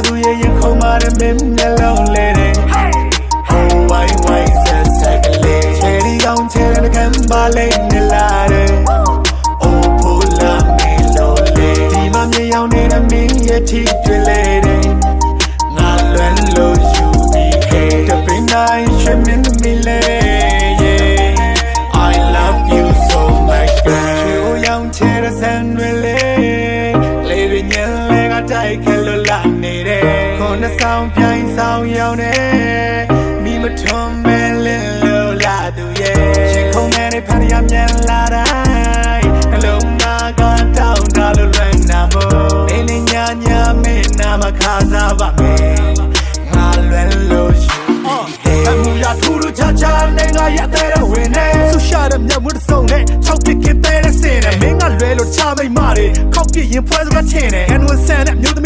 သူရဲ့ရင်ခုံမာတဲ့မင်းမျက်လုံးလေးတွေ Oh why set set လေးချယ်ရီအောင်ချယ်တဲ့ခံပါလေးနေလာတယ် Oh pull up me lonely ဒီမှာမြေရောင်နေတဲ့မင်းရဲ့ထီတွေလေးတွေငါလွယ်လို့ယူပြီးဟဲ့တပင်းတိုင်းရွှေမင်းသမီးလေး I love you so much girl ချူရောင်ချယ်တဲ့ဆန်တွေလေးလေးရညင်လေးကတိုက်ခဲလို့လာနေတယ်ခေါင်းဆောင်ပြိုင်ဆောင်ရောင်နေမိမထွန်မဲလင်းလို့လာသူရဲ့ရှင်ခုံနဲ့ဖန်ရမြန်လာတိုင်းအလုံးမကတောင်းတာလို့လွယ်နာမို့နေနေညာညာမေးနာမခါစားပါမယ်ငါလွယ်လို့ရှိအမှုရထူးထူးခြားခြားနဲ့ငါရတဲ့ဝင်နေဆူရှာတဲ့မြတ်မှုတစ်စုံနဲ့၆ပြစ်ကင်းတဲ့စင်နဲ့မင်းကလွယ်လို့ချမိတ်မာတွေခောက်ပြရင်ဖွဲစကားချင်းနဲ့ and we send မြို့